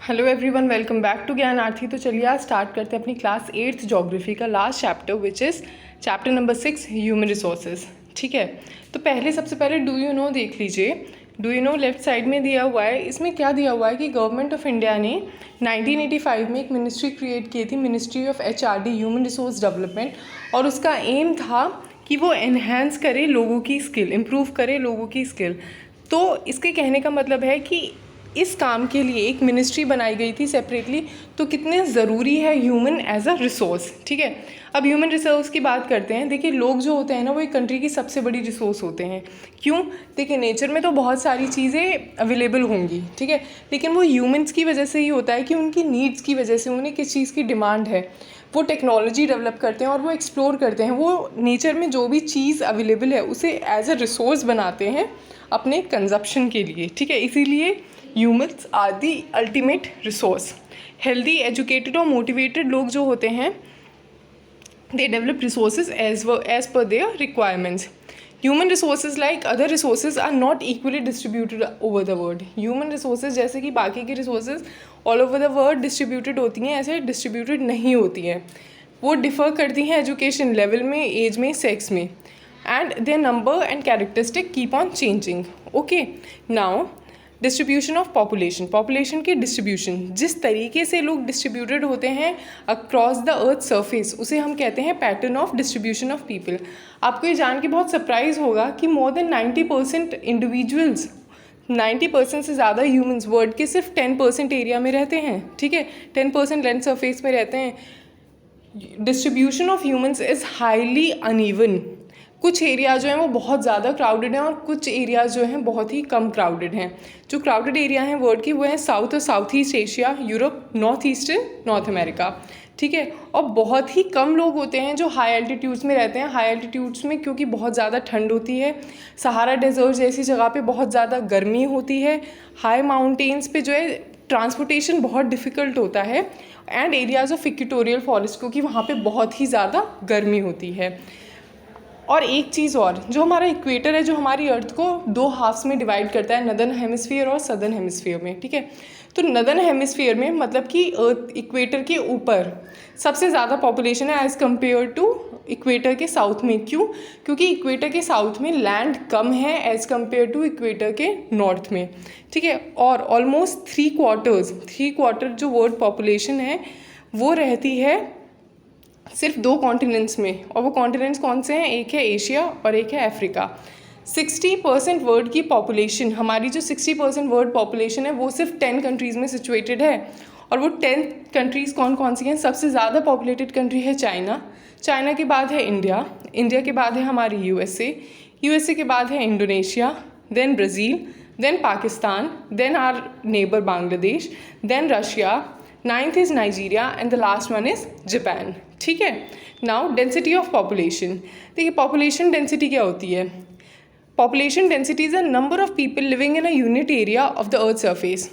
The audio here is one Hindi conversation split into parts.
Hello everyone, welcome back to Gyan Aarti. तो चलिए आज स्टार्ट करते हैं अपनी क्लास 8th ज्योग्राफी का last chapter which is chapter number 6 human resources. ठीक है, तो पहले सबसे पहले डू यू नो देख लीजिए। Do you know left side में दिया हुआ है, इसमें क्या दिया हुआ है कि गवर्नमेंट ऑफ इंडिया ने 1985 में एक मिनिस्ट्री क्रिएट की थी, ministry of HRD human resource development, और उसका एम था कि वो एनहेंस करे लोगों की स्किल, इम्प्रूव करे लोगों की स्किल। तो इसके कहने का मतलब है कि इस काम के लिए एक मिनिस्ट्री बनाई गई थी सेपरेटली। तो कितने ज़रूरी है ह्यूमन एज अ रिसोर्स। ठीक है, अब ह्यूमन रिसोर्स की बात करते हैं। देखिए, लोग जो होते हैं ना, वो एक कंट्री की सबसे बड़ी रिसोर्स होते हैं। क्यों? देखिए, नेचर में तो बहुत सारी चीज़ें अवेलेबल होंगी, ठीक है, लेकिन वो ह्यूमन्स की वजह से ही होता है कि उनकी नीड्स की वजह से उन्हें किस चीज़ की डिमांड है, वो टेक्नोलॉजी डेवलप करते हैं और वो एक्सप्लोर करते हैं। वो नेचर में जो भी चीज़ अवेलेबल है उसे एज अ रिसोर्स बनाते हैं अपने कंजप्शन के लिए। ठीक है, इसीलिए humans are the ultimate resource. Healthy, educated और मोटिवेटेड लोग जो होते हैं, they develop resources as per their requirements. Human resources like other resources are not equally distributed over the world. Human resources जैसे कि बाकी की resources all over the world distributed होती हैं, ऐसे डिस्ट्रीब्यूटेड नहीं होती हैं। वो डिफ़र करती हैं एजुकेशन लेवल में, एज में, सेक्स में, and their number and characteristic keep on changing. Okay, now distribution of population, population की डिस्ट्रीब्यूशन, जिस तरीके से लोग डिस्ट्रीब्यूटेड होते हैं अक्रॉस द अर्थ सरफेस, उसे हम कहते हैं pattern of distribution of people. आपको ये जान के बहुत सरप्राइज होगा कि मोर देन 90% इंडिविजुअल्स, 90% से ज़्यादा ह्यूमंस वर्ल्ड के सिर्फ 10% एरिया में रहते हैं। ठीक है, 10% लैंड सरफेस में रहते हैं। Distribution of humans is highly uneven. कुछ एरिया जो हैं वो बहुत ज़्यादा क्राउडेड हैं और कुछ एरिया जो हैं बहुत ही कम क्राउडेड हैं। जो क्राउडेड एरिया हैं वर्ल्ड की वो हैं साउथ और south east Asia, Europe, north eastern, north America. ठीक है, और बहुत ही कम लोग होते हैं जो हाई एल्टीट्यूड्स में रहते हैं। हाई एल्टीट्यूड्स में क्योंकि बहुत ज़्यादा ठंड होती है, सहारा डेजर्ट जैसी जगह पे बहुत ज़्यादा गर्मी होती है, हाई माउंटेन्स पे जो है ट्रांसपोर्टेशन बहुत डिफ़िकल्ट होता है, and areas of equatorial forest, क्योंकि वहाँ पे बहुत ही ज़्यादा गर्मी होती है। और एक चीज़ और, जो हमारा इक्वेटर है, जो हमारी अर्थ को दो हाफ्स में डिवाइड करता है, नदर्न हेमिस्फीयर और सदर्न हेमिस्फीयर में। ठीक है, तो नदर्न हेमिस्फीयर में मतलब कि अर्थ इक्वेटर के ऊपर सबसे ज़्यादा पॉपुलेशन है एज़ कम्पेयर टू इक्वेटर के साउथ में। क्यों? क्योंकि इक्वेटर के साउथ में लैंड कम है एज़ कम्पेयर टू इक्वेटर के नॉर्थ में। ठीक है, और ऑलमोस्ट 3/4 जो वर्ल्ड पॉपुलेशन है वो रहती है सिर्फ 2 कॉन्टिनेंट्स में, और वो कॉन्टिनेंट्स कौन से हैं? एक है एशिया और एक है अफ्रीका। 60% वर्ल्ड की पॉपुलेशन, हमारी जो 60% वर्ल्ड पॉपुलेशन है वो सिर्फ 10 कंट्रीज़ में सिचुएटेड है। और वो 10 कंट्रीज़ कौन कौन सी हैं? सबसे ज़्यादा पॉपुलेटेड कंट्री है चाइना, चाइना के बाद है इंडिया, इंडिया के बाद है हमारी यूएसए के बाद है Indonesia, then Brazil, then Pakistan, then our neighbour Bangladesh, then Russia, 9th is Nigeria, and the last one is Japan. ठीक है, नाउ डेंसिटी ऑफ पॉपुलेशन। देखिए, पॉपुलेशन डेंसिटी क्या होती है? Population density is a number of people living in a unit area of the earth surface.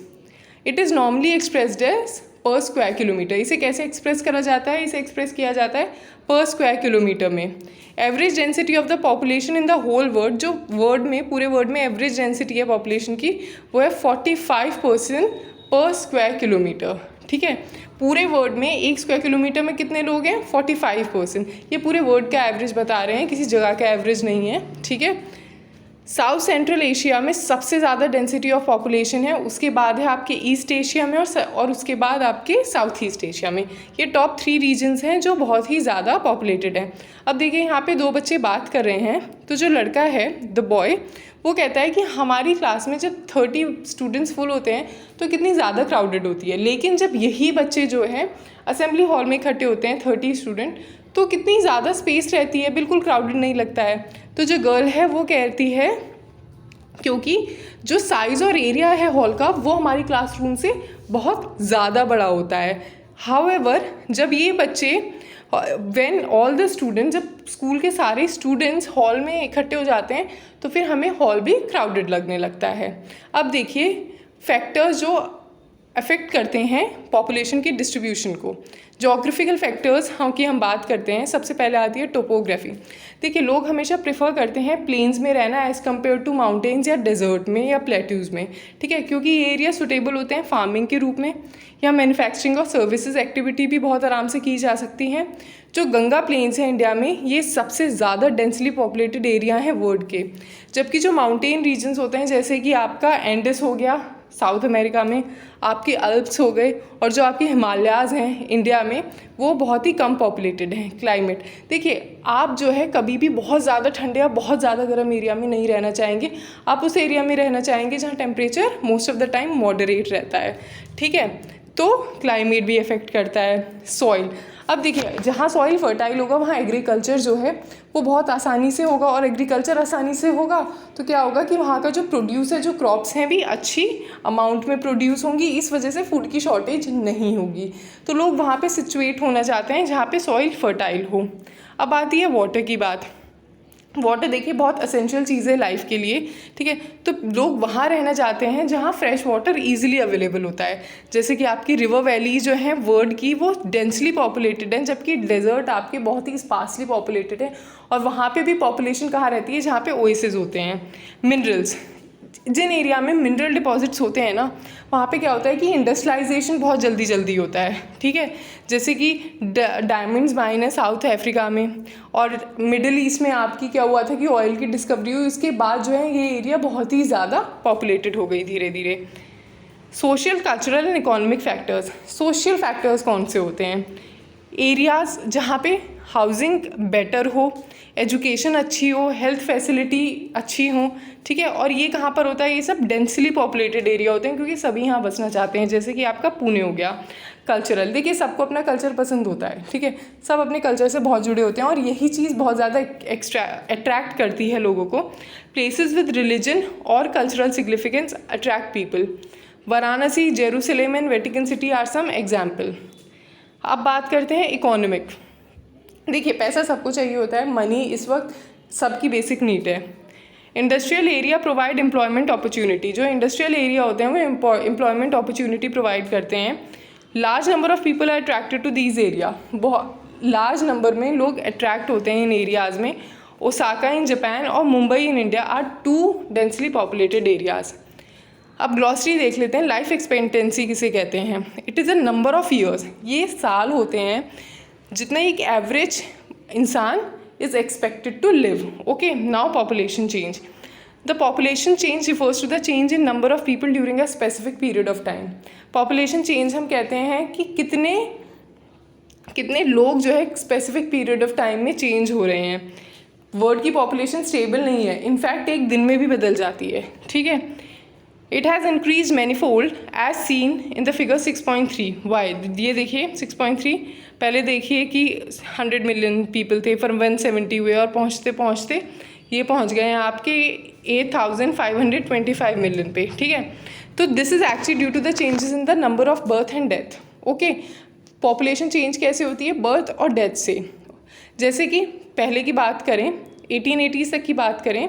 It is normally expressed as per square kilometre. इसे कैसे एक्सप्रेस करा जाता है? इसे एक्सप्रेस किया जाता है पर स्क्वायर किलोमीटर में। Average density of the population in the whole world, जो वर्ल्ड में, पूरे वर्ल्ड में एवरेज डेंसिटी है पॉपुलेशन की, वो है 45% पर स्क्वायर किलोमीटर। ठीक है, पूरे वर्ल्ड में 1 स्क्वायर किलोमीटर में कितने लोग हैं? 45%। ये पूरे वर्ल्ड का एवरेज बता रहे हैं, किसी जगह का एवरेज नहीं है। ठीक है, साउथ सेंट्रल एशिया में सबसे ज़्यादा डेंसिटी ऑफ पॉपुलेशन है, उसके बाद है आपके ईस्ट एशिया में, और उसके बाद आपके साउथ ईस्ट एशिया में। ये टॉप 3 रीजन्स हैं जो बहुत ही ज़्यादा पॉपुलेटेड हैं। अब देखिए, यहाँ पे 2 बच्चे बात कर रहे हैं, तो जो लड़का है, द बॉय, वो कहता है कि हमारी क्लास में जब 30 स्टूडेंट्स फुल होते हैं तो कितनी ज़्यादा क्राउडेड होती है, लेकिन जब यही बच्चे जो हैं असेंबली हॉल में इकट्ठे होते हैं 30 स्टूडेंट, तो कितनी ज़्यादा स्पेस रहती है, बिल्कुल क्राउडेड नहीं लगता है। तो जो गर्ल है वो कहती है क्योंकि जो साइज़ और एरिया है हॉल का वो हमारी क्लासरूम से बहुत ज़्यादा बड़ा होता है। हाउएवर, जब ये बच्चे व्हेन ऑल द स्टूडेंट्स, जब स्कूल के सारे स्टूडेंट्स हॉल में इकट्ठे हो जाते हैं तो फिर हमें हॉल भी क्राउडेड लगने लगता है। अब देखिए, फैक्टर्स जो अफेक्ट करते हैं पॉपुलेशन की डिस्ट्रीब्यूशन को। जोग्राफिकल फैक्टर्स हम बात करते हैं, सबसे पहले आती है टोपोग्राफी। देखिए, लोग हमेशा प्रेफर करते हैं प्लेन्स में रहना एज़ कम्पेयर टू माउंटेन्स या डेजर्ट में या प्लेट्यूज़ में, ठीक है, क्योंकि ये एरिया सुटेबल होते हैं फार्मिंग के रूप में, या मैन्युफैक्चरिंग और सर्विसेज एक्टिविटी भी बहुत आराम से की जा सकती हैं। जो गंगा प्लेन्स हैं इंडिया में, ये सबसे ज़्यादा डेंसली पॉपुलेटेड एरिया हैं वर्ल्ड के, जबकि जो माउंटेन रीजन्स होते हैं जैसे कि आपका एंडस हो गया साउथ अमेरिका में, आपके अल्प्स हो गए, और जो आपके हिमालयाज़ हैं इंडिया में, वो बहुत ही कम पॉपुलेटेड हैं। क्लाइमेट देखिए, आप जो है कभी भी बहुत ज़्यादा ठंडे या बहुत ज़्यादा गर्म एरिया में नहीं रहना चाहेंगे, आप उस एरिया में रहना चाहेंगे जहाँ temperature most of the time moderate रहता है, ठीक है। तो क्लाइमेट भी अफेक्ट करता है। सॉइल, अब देखिए, जहाँ सॉइल फर्टाइल होगा वहाँ एग्रीकल्चर जो है वो बहुत आसानी से होगा, और एग्रीकल्चर आसानी से होगा तो क्या होगा कि वहाँ का जो प्रोड्यूस है, जो क्रॉप्स हैं भी अच्छी अमाउंट में प्रोड्यूस होंगी, इस वजह से फूड की शॉर्टेज नहीं होगी। तो लोग वहाँ पे सिचुएट होना चाहते हैं जहाँ पे सॉइल फर्टाइल हो। अब आती है वाटर की बात। वाटर देखिए बहुत असेंशियल चीज़ है लाइफ के लिए, ठीक है, तो लोग वहाँ रहना चाहते हैं जहाँ फ्रेश वाटर ईजिली अवेलेबल होता है। जैसे कि आपकी रिवर वैली जो है वर्ल्ड की, वो डेंसली पॉपुलेटेड हैं, जबकि डेजर्ट आपके बहुत ही स्पार्सली पॉपुलेटेड है, और वहाँ पे भी पॉपुलेशन कहाँ रहती है, जहाँ पे ओएसिस होते हैं। मिनरल्स, जिन एरिया में मिनरल डिपॉजिट्स होते हैं ना, वहाँ पे क्या होता है कि इंडस्ट्रियलाइजेशन बहुत जल्दी होता है, ठीक है। जैसे कि डायमंड्स माइन है साउथ अफ्रीका में, और मिडिल ईस्ट में आपकी क्या हुआ था कि ऑयल की डिस्कवरी हुई, उसके बाद जो है ये एरिया बहुत ही ज़्यादा पॉपुलेटेड हो गई धीरे धीरे। Social, cultural and economic factors. Social factors कौन से होते हैं? एरियाज़ जहाँ पे हाउसिंग बेटर हो, एजुकेशन अच्छी हो, हेल्थ फैसिलिटी अच्छी हो, ठीक है, और ये कहाँ पर होता है, ये सब डेंसली पॉपुलेटेड एरिया होते हैं, क्योंकि सभी यहाँ बसना चाहते हैं। जैसे कि आपका पुणे हो गया। कल्चरल, देखिए सबको अपना कल्चर पसंद होता है, ठीक है, सब अपने कल्चर से बहुत जुड़े होते हैं, और यही चीज़ बहुत ज़्यादा अट्रैक्ट करती है लोगों को। प्लेसेस विद रिलीजन और cultural significance attract people. Varanasi, Jerusalem and Vatican city are some example. अब बात करते हैं इकोनॉमिक। देखिए, पैसा सबको चाहिए होता है, मनी इस वक्त सबकी बेसिक नीड है। Industrial area provide employment opportunity. जो इंडस्ट्रियल एरिया होते हैं वो एम्प्लॉयमेंट अपॉर्चुनिटी प्रोवाइड करते हैं। Large number of people are attracted to these area. बहुत लार्ज नंबर में लोग अट्रैक्ट होते हैं इन एरियाज़ में। ओसाका इन जापान और Mumbai in India are two densely populated areas. अब ग्लॉसरी देख लेते हैं। लाइफ एक्सपेक्टेंसी किसे कहते हैं? It is a number of years. ये साल होते हैं जितना एक एवरेज इंसान is expected to live. Okay, now population change. The population change refers to the change in number of people during a specific period of time. Population change हम कहते हैं कि कितने लोग जो है स्पेसिफिक पीरियड ऑफ टाइम में चेंज हो रहे हैं। वर्ल्ड की पॉपुलेशन स्टेबल नहीं है, इनफैक्ट एक दिन में भी बदल जाती है, ठीक है। It has increase manifold as seen in the figure 6.3. Why? ये देखिए 6.3, पहले देखिए कि 100 मिलियन पीपल थे, फिर 170 हुए, और पहुँचते पहुँचते ये पहुँच गए हैं आपके 8,525 मिलियन पे, ठीक है। तो this is actually due to the changes in the number of birth and death. Okay, population change कैसे होती है? बर्थ और डेथ से। जैसे कि पहले की बात करें, 1880 तक की बात करें,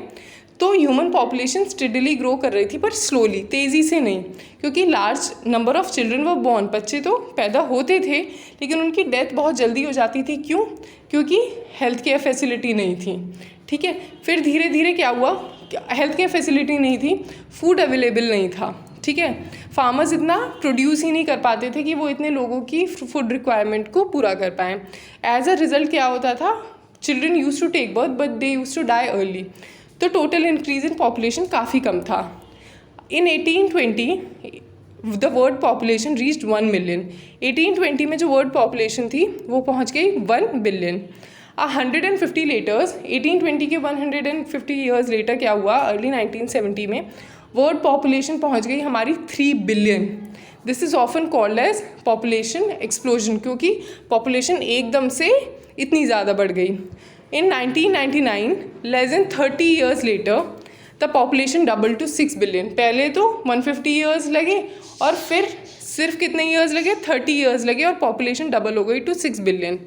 तो ह्यूमन पॉपुलेशन स्टेडली ग्रो कर रही थी, पर स्लोली, तेज़ी से नहीं, क्योंकि large number of children were born. बच्चे तो पैदा होते थे लेकिन उनकी डेथ बहुत जल्दी हो जाती थी। क्यों? क्योंकि हेल्थ केयर फैसिलिटी नहीं थी, ठीक है। फिर धीरे धीरे क्या हुआ, हेल्थ केयर फैसिलिटी नहीं थी, फूड अवेलेबल नहीं था, ठीक है। फार्मर्स इतना प्रोड्यूस ही नहीं कर पाते थे कि वो इतने लोगों की फूड रिक्वायरमेंट को पूरा कर पाएँ। एज अ रिज़ल्ट क्या होता था, children use to take birth but they use to die early. तो टोटल इंक्रीज इन पॉपुलेशन काफ़ी कम था। In 1820 the world population reached 1 million. 1820 में जो वर्ल्ड पॉपुलेशन थी वो पहुंच गई 1 बिलियन। 150 लेटर्स, 1820 के 150 ईयर्स लेटर क्या हुआ, अर्ली 1970 में वर्ल्ड पॉपुलेशन पहुंच गई हमारी 3 billion. This is often called as population explosion, क्योंकि पॉपुलेशन एकदम से इतनी ज़्यादा बढ़ गई। In 1999, less than 30 years later, the population doubled to 6 billion. पहले तो 150 years लगे और फिर सिर्फ कितने years लगे, 30 years लगे, और population डबल हो गई to 6 billion.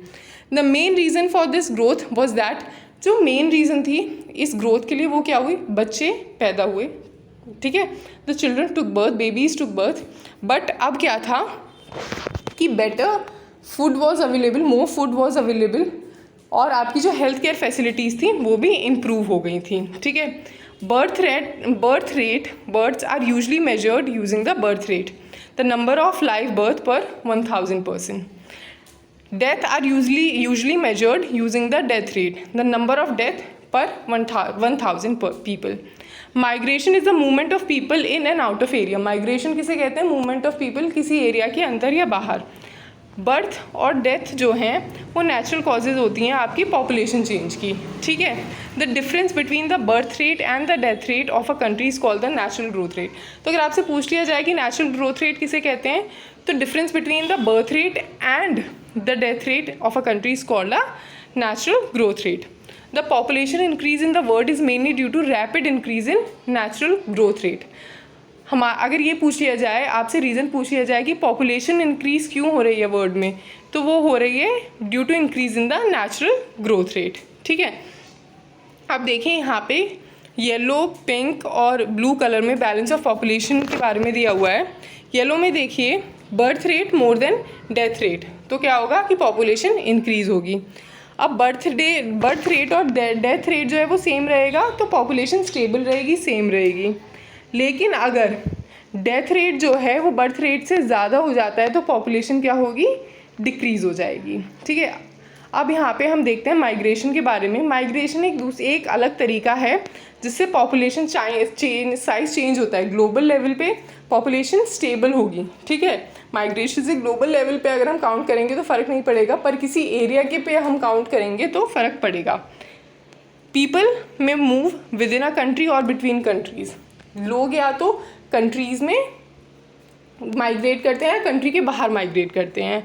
The main reason for this growth was that, जो main reason थी इस growth के लिए वो क्या हुई, बच्चे पैदा हुए, ठीक है, the children took birth, babies took birth, but अब क्या था कि better food was available, more food was available, और आपकी जो हेल्थ केयर फैसिलिटीज़ थी वो भी इम्प्रूव हो गई थी। ठीक है, birth rate births are usually measured using the birth rate, the number of live birth per 1000 person. Death are usually measured using the death rate, the number of death per 1000 people. Migration is the movement of people in and out of area. Migration किसे कहते हैं? Movement of people किसी एरिया के अंदर या बाहर। बर्थ और डेथ जो हैं वो नेचुरल कॉजेज़ होती हैं आपकी पॉपुलेशन चेंज की। ठीक है, the difference between the birth rate and the death rate of a country is called the natural growth rate. तो अगर आपसे पूछ लिया जाए कि नेचुरल ग्रोथ रेट किसे कहते हैं, तो difference between the birth rate and the death rate of a country is called a natural growth rate. The population increase in the world is mainly due to rapid increase in natural growth rate. अगर ये पूछ लिया जाए आपसे, रीज़न पूछ लिया जाए कि पॉपुलेशन इंक्रीज़ क्यों हो रही है वर्ल्ड में, तो वो हो रही है due to increase in the natural growth rate. ठीक है, अब देखें यहाँ पे येलो, पिंक और ब्लू कलर में बैलेंस ऑफ पॉपुलेशन के बारे में दिया हुआ है। येलो में देखिए birth rate more than death rate, तो क्या होगा कि पॉपुलेशन इंक्रीज़ होगी। अब बर्थ रेट और डेथ रेट जो है वो सेम रहेगा तो पॉपुलेशन स्टेबल रहेगी, सेम रहेगी। लेकिन अगर डेथ रेट जो है वो बर्थ रेट से ज़्यादा हो जाता है तो पॉपुलेशन क्या होगी, डिक्रीज़ हो जाएगी। ठीक है, अब यहाँ पे हम देखते हैं माइग्रेशन के बारे में। माइग्रेशन एक अलग तरीका है जिससे पॉपुलेशन साइज चेंज होता है। ग्लोबल लेवल पे पॉपुलेशन स्टेबल होगी। ठीक है, माइग्रेशन से ग्लोबल लेवल पे अगर हम काउंट करेंगे तो फ़र्क नहीं पड़ेगा, पर किसी एरिया के पे हम काउंट करेंगे तो फ़र्क पड़ेगा। पीपल में move with in a country और बिटवीन कंट्रीज़। लोग या तो कंट्रीज़ में माइग्रेट करते हैं, कंट्री के बाहर माइग्रेट करते हैं।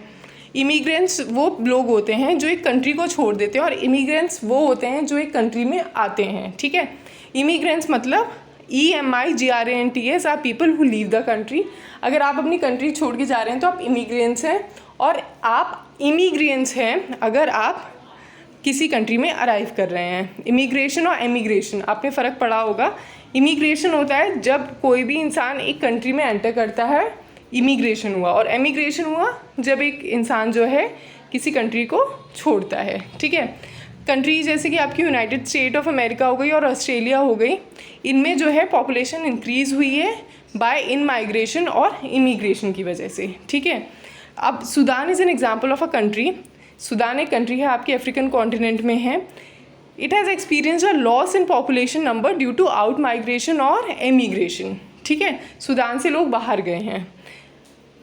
इमिग्रेंट्स वो लोग होते हैं जो एक कंट्री को छोड़ देते हैं, और इमिग्रेंट्स वो होते हैं जो एक कंट्री में आते हैं। ठीक है, इमिग्रेंट्स मतलब EMIGRANTS are people who leave the country. अगर आप अपनी कंट्री छोड़ के जा रहे हैं तो आप इमिग्रेंट्स हैं, और आप इमिग्रेंट्स हैं अगर आप किसी कंट्री में अराइव कर रहे हैं। इमिग्रेशन और एमिग्रेशन आपने फ़र्क पढ़ा होगा। इमिग्रेशन होता है जब कोई भी इंसान एक कंट्री में एंटर करता है, इमिग्रेशन हुआ, और एमिग्रेशन हुआ जब एक इंसान जो है किसी कंट्री को छोड़ता है। ठीक है, कंट्री जैसे कि आपकी यूनाइटेड स्टेट ऑफ अमेरिका हो गई और ऑस्ट्रेलिया हो गई, इनमें जो है पॉपुलेशन इंक्रीज़ हुई है बाय इन माइग्रेशन और इमिग्रेशन की वजह से। ठीक है, अब Sudan is an example of a country. Sudan एक कंट्री है, आपके अफ्रीकन कॉन्टिनेंट में है। It has experience a loss in population number due to out migration और एमिग्रेशन। ठीक है, सूडान से लोग बाहर गए हैं।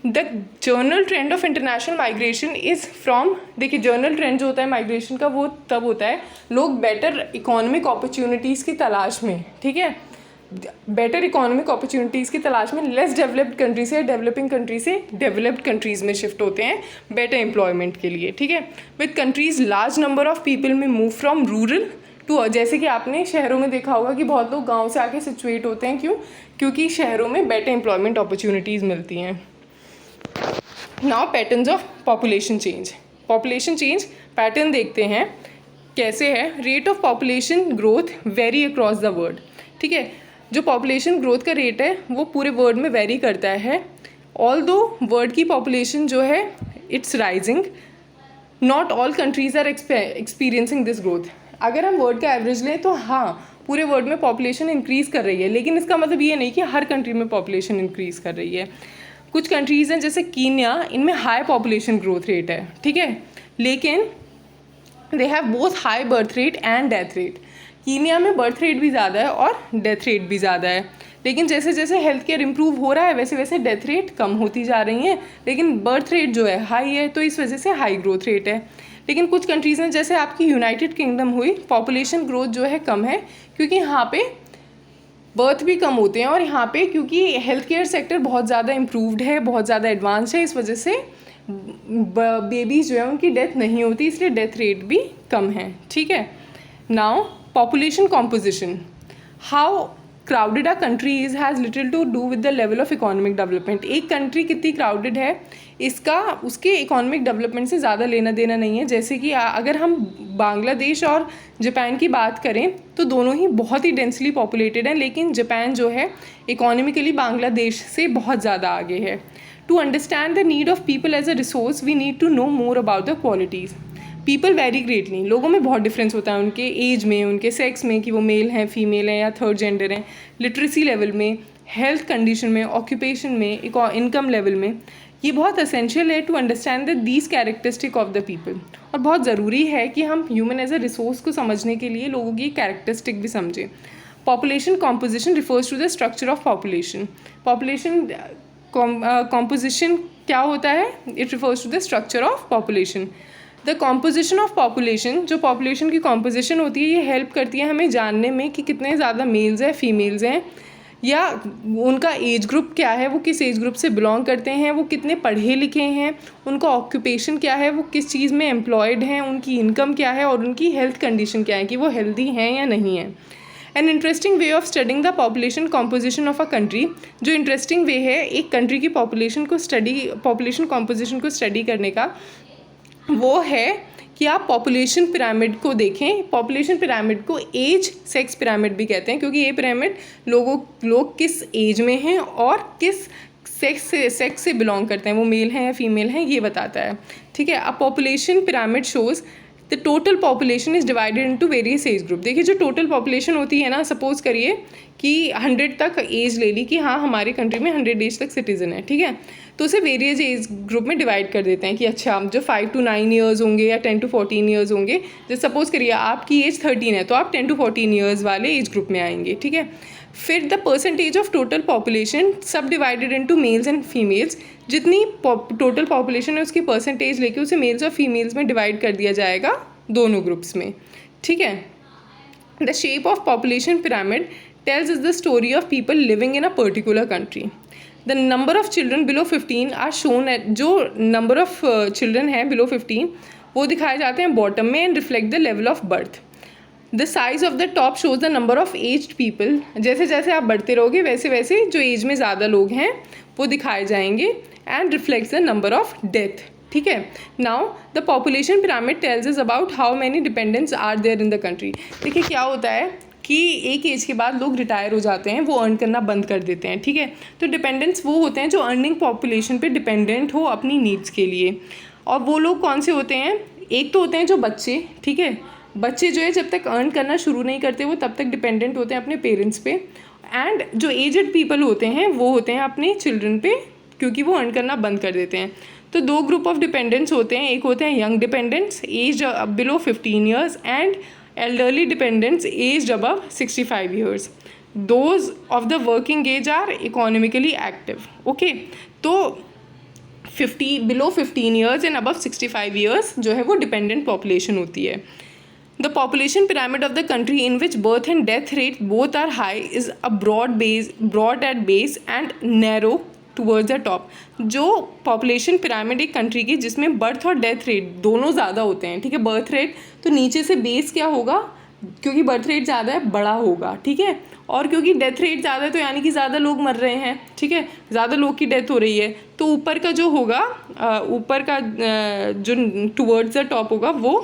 The general trend of international migration is from, देखिए जर्नल ट्रेंड जो होता है माइग्रेशन का वो तब होता है लोग बेटर इकोनॉमिक अपॉर्चुनिटीज़ की तलाश में, ठीक है, बेटर इकोनॉमिक अपॉर्चुनिटीज़ की तलाश में लेस डेवलप्ड कंट्री से, डेवलपिंग कंट्री से डेवलप्ड कंट्रीज़ में शिफ्ट होते हैं बेटर एम्प्लॉयमेंट के लिए। ठीक है, with countries large number of people में मूव फ्रॉम रूरल टू, जैसे कि आपने शहरों में देखा होगा कि बहुत लोग गाँव से आके सिचुएट होते हैं। क्यों? क्योंकि शहरों में बेटर एम्प्लॉयमेंट अपॉर्चुनिटीज़ मिलती हैं। Now patterns of population change. Population change pattern देखते हैं कैसे है। Rate of population growth vary across the world. ठीक है, जो पॉपुलेशन ग्रोथ का रेट है वो पूरे वर्ल्ड में वेरी करता है। ऑल दो वर्ल्ड की पॉपुलेशन जो है it's rising, not all countries are experiencing this growth. अगर हम वर्ल्ड का एवरेज लें तो हाँ, पूरे वर्ल्ड में पॉपुलेशन इंक्रीज़ कर रही है, लेकिन इसका मतलब ये नहीं कि हर कंट्री में पॉपुलेशन इंक्रीज़ कर रही है। कुछ कंट्रीज़ हैं जैसे कीनिया, इनमें हाई पॉपुलेशन ग्रोथ रेट है। ठीक है, लेकिन they have both high birth rate and death rate. Kenya में बर्थ रेट भी ज़्यादा है और डेथ रेट भी ज़्यादा है, लेकिन जैसे जैसे हेल्थ केयर इम्प्रूव हो रहा है वैसे वैसे डेथ रेट कम होती जा रही हैं, लेकिन बर्थ रेट जो है हाई है, तो इस वजह से हाई ग्रोथ रेट है। लेकिन कुछ कंट्रीज़ में जैसे आपकी यूनाइटेड किंगडम हुई, पॉपुलेशन ग्रोथ जो है कम है, क्योंकि यहाँ पे बर्थ भी कम होते हैं, और यहाँ पे क्योंकि हेल्थ केयर सेक्टर बहुत ज़्यादा इम्प्रूव्ड है, बहुत ज़्यादा एडवांस है, इस वजह से बेबीज़ जो है उनकी डेथ नहीं होती, इसलिए डेथ रेट भी कम है। ठीक है, now population composition. How crowded a country is has little to do with the level of economic development. एक कंट्री कितनी क्राउडेड है इसका उसके इकोनॉमिक डेवलपमेंट से ज़्यादा लेना देना नहीं है। जैसे कि अगर हम बांग्लादेश और जापान की बात करें तो दोनों ही बहुत ही डेंसली पॉपुलेटेड हैं, लेकिन जापान जो है इकोनॉमिकली बांग्लादेश से बहुत ज़्यादा आगे है। To understand the need of people as a resource we need to know more about the qualities. People very greatly, लोगों में बहुत डिफरेंस होता है उनके एज में, उनके सेक्स में कि वो मेल हैं फीमेल हैं या थर्ड जेंडर हैं, लिटरेसी लेवल में, हेल्थ कंडीशन में, ऑक्यूपेशन में, इनकम लेवल में। ये बहुत असेंशियल है to understand the these characteristic of the people. और बहुत ज़रूरी है कि हम ह्यूमन एज अ रिसोर्स को समझने के लिए लोगों की कैरेक्टरिस्टिक भी समझें। Population composition refers to the structure of population. Population composition क्या होता है? It refers to the structure of population. The composition of population, जो पॉपुलेशन की कॉम्पोजिशन होती है, ये हेल्प करती है हमें जानने में कि कितने ज़्यादा मेल्स हैं फीमेल्स हैं, या उनका एज ग्रुप क्या है, वो किस एज ग्रुप से बिलोंग करते हैं, वो कितने पढ़े लिखे हैं, उनका ऑक्यूपेशन क्या है, वो किस चीज़ में एम्प्लॉयड हैं, उनकी इनकम क्या है और उनकी हेल्थ कंडीशन क्या है कि वो हेल्दी हैं या नहीं है। An interesting way of studying the population composition of a country, जो इंटरेस्टिंग वे है एक कंट्री की पॉपुलेशन कॉम्पोजिशन को स्टडी करने का, वो है कि आप पॉपुलेशन पिरामिड को देखें। पॉपुलेशन पिरामिड को एज सेक्स पिरामिड भी कहते हैं, क्योंकि ये पिरामिड लोग किस एज में हैं और किस सेक्स से बिलोंग करते हैं, वो मेल हैं या फीमेल हैं, ये बताता है। ठीक है, a population pyramid shows the total population is divided into various age group. देखिए जो टोटल पॉपुलेशन होती है ना, सपोज करिए कि 100 तक एज ले ली कि हाँ हमारी कंट्री में 100 एज तक सिटीज़न है, ठीक है, तो उसे वेरियस एज ग्रुप में डिवाइड कर देते हैं कि अच्छा जो 5 to 9 ईयर्स होंगे या 10 to 14 ईयर्स होंगे। जैसे सपोज करिए आपकी एज 13 है तो आप 10 to 14 ईयर्स वाले एज ग्रुप में आएंगे, ठीक है। फिर the percentage of total population सब divided into males and females. जितनी टोटल पॉपुलेशन है उसकी परसेंटेज लेके उसे मेल्स और फीमेल्स में डिवाइड कर दिया जाएगा दोनों ग्रुप्स में, ठीक है। The shape of population pyramid tells us the story of people living in a particular country. The number of children below 15 are shown at, जो number of children है below 15 वो दिखाए जाते हैं बॉटम में and reflect the level of birth. The size of the top shows the number of aged people. जैसे जैसे आप बढ़ते रहोगे वैसे वैसे जो एज में ज़्यादा लोग हैं वो दिखाए जाएंगे and reflects the number of death. ठीक है। Now the population pyramid tells us about how many dependents are there in the country. देखिए क्या होता है कि एक एज के बाद लोग रिटायर हो जाते हैं, वो अर्न करना बंद कर देते हैं, ठीक है। तो डिपेंडेंट्स वो होते हैं जो अर्निंग पॉपुलेशन पे डिपेंडेंट हो अपनी नीड्स के लिए। और वो लोग कौन से होते हैं? एक तो होते हैं जो बच्चे, ठीक है, बच्चे जो है जब तक अर्न करना शुरू नहीं करते वो तब तक डिपेंडेंट होते हैं अपने पेरेंट्स पे। एंड जो एजड पीपल होते हैं वो होते हैं अपने चिल्ड्रन पे, क्योंकि वो अर्न करना बंद कर देते हैं। तो दो ग्रुप ऑफ डिपेंडेंट्स होते हैं, एक होते हैं young dependents age below 15 years and elderly dependents aged above 65 years. Those of the working age are economically active. Okay, तो 15 years and above 65 years जो है वो dependent population होती है। The population pyramid of the country in which birth and death rate both are high is a broad at base and narrow towards the top. जो पॉपुलेशन पिरामिड एक कंट्री की जिसमें बर्थ और डेथ रेट दोनों ज़्यादा होते हैं, ठीक है, बर्थ रेट तो नीचे से बेस क्या होगा, क्योंकि बर्थ रेट ज़्यादा है बड़ा होगा, ठीक है, और क्योंकि डेथ रेट ज़्यादा है तो यानी कि ज़्यादा लोग मर रहे हैं, ठीक है, ज़्यादा लोग की डेथ हो रही है, तो ऊपर का जो होगा ऊपर का जो टूवर्ड्स द टॉप होगा वो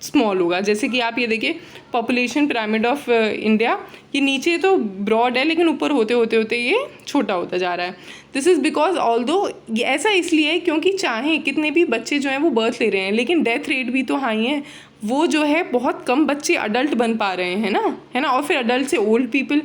स्मॉल होगा। जैसे कि आप ये देखिए पॉपुलेशन पिरामिड ऑफ इंडिया, ये नीचे तो ब्रॉड है लेकिन ऊपर होते होते होते ये छोटा होता जा रहा है। दिस इज़ बिकॉज ऑल्दो ऐसा इसलिए है क्योंकि चाहे कितने भी बच्चे जो हैं वो बर्थ ले रहे हैं लेकिन डेथ रेट भी तो हाई है, वो जो है बहुत कम बच्चे अडल्ट बन पा रहे हैं ना, है ना, और फिर अडल्ट से ओल्ड पीपल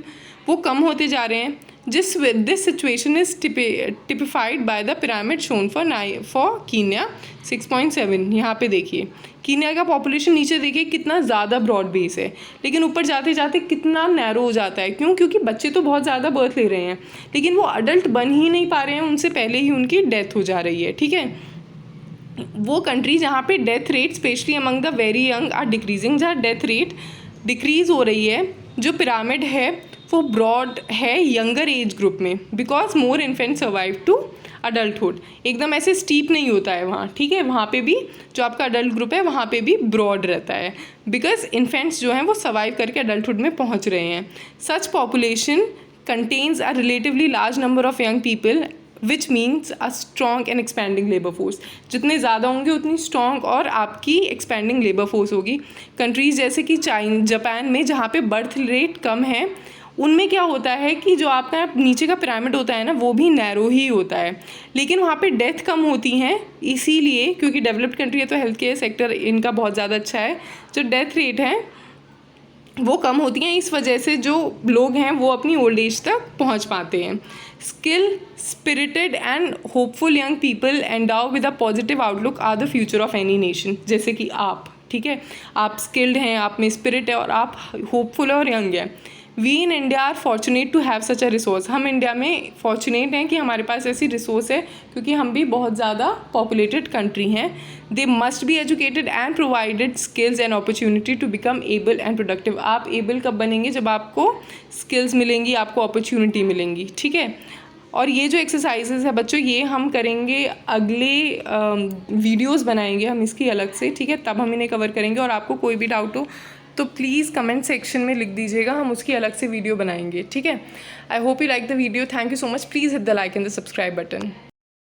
वो कम होते जा रहे हैं। This situation is typified by the pyramid shown for Kenya 6.7। यहाँ पे देखिए कीनिया का पॉपुलेशन नीचे देखिए कितना ज़्यादा ब्रॉड बेस है लेकिन ऊपर जाते जाते कितना नैरो हो जाता है। क्यों? क्योंकि बच्चे तो बहुत ज़्यादा बर्थ ले रहे हैं लेकिन वो अडल्ट बन ही नहीं पा रहे हैं, उनसे पहले ही उनकी डेथ हो जा रही है, ठीक है। वो कंट्री जहाँ पे death rate specially among the very young are decreasing, जहाँ डेथ रेट डिक्रीज़ हो रही है, जो पिरामिड है वो ब्रॉड है यंगर एज ग्रुप में, because more infant survive to adulthood. एकदम ऐसे स्टीप नहीं होता है वहाँ, ठीक है, वहाँ पे भी जो आपका अडल्ट ग्रुप है वहाँ पे भी ब्रॉड रहता है, बिकॉज इन्फेंट्स जो हैं वो सर्वाइव करके अडल्टहुड में पहुँच रहे हैं। सच population contains a relatively large number of young people which means a strong and expanding labor force. जितने ज़्यादा होंगे उतनी strong और आपकी expanding labor force होगी. कंट्रीज़ जैसे कि जापान में जहाँ पे बर्थ रेट कम है, उनमें क्या होता है कि जो आपका नीचे का पिरामिड होता है ना, वो भी नैरो ही होता है, लेकिन वहाँ पे डेथ कम होती हैं, इसीलिए क्योंकि डेवलप्ड कंट्री है तो हेल्थ केयर सेक्टर इनका बहुत ज़्यादा अच्छा है, जो डेथ रेट है वो कम होती हैं. इस वजह से जो लोग हैं वो अपनी ओल्ड एज तक पहुंच पाते हैं. Skill spirited and hopeful young people endowed with a positive outlook are the future of any nation. जैसे कि आप, ठीक है, आप स्किल्ड हैं, आप में स्पिरिट है और आप होपफुल और यंग है. We in India are fortunate to have such a resource. हम इंडिया में फॉर्चुनेट हैं कि हमारे पास ऐसी रिसोर्स है, क्योंकि हम भी बहुत ज़्यादा पॉपुलेटेड कंट्री हैं. They must be educated and provided skills and opportunity to become able and productive. आप एबल कब बनेंगे? जब आपको स्किल्स मिलेंगी, आपको अपॉर्चुनिटी मिलेंगी, ठीक है. और ये जो एक्सरसाइजेज है बच्चों, ये हम करेंगे अगले वीडियोस बनाएंगे हम इसकी अलग से, ठीक है, तब हम इन्हें कवर करेंगे. और आपको कोई भी डाउट हो तो प्लीज़ कमेंट सेक्शन में लिख दीजिएगा, हम उसकी अलग से वीडियो बनाएंगे, ठीक है. I hope you like the video. Thank you so much. Please hit the like and the subscribe button.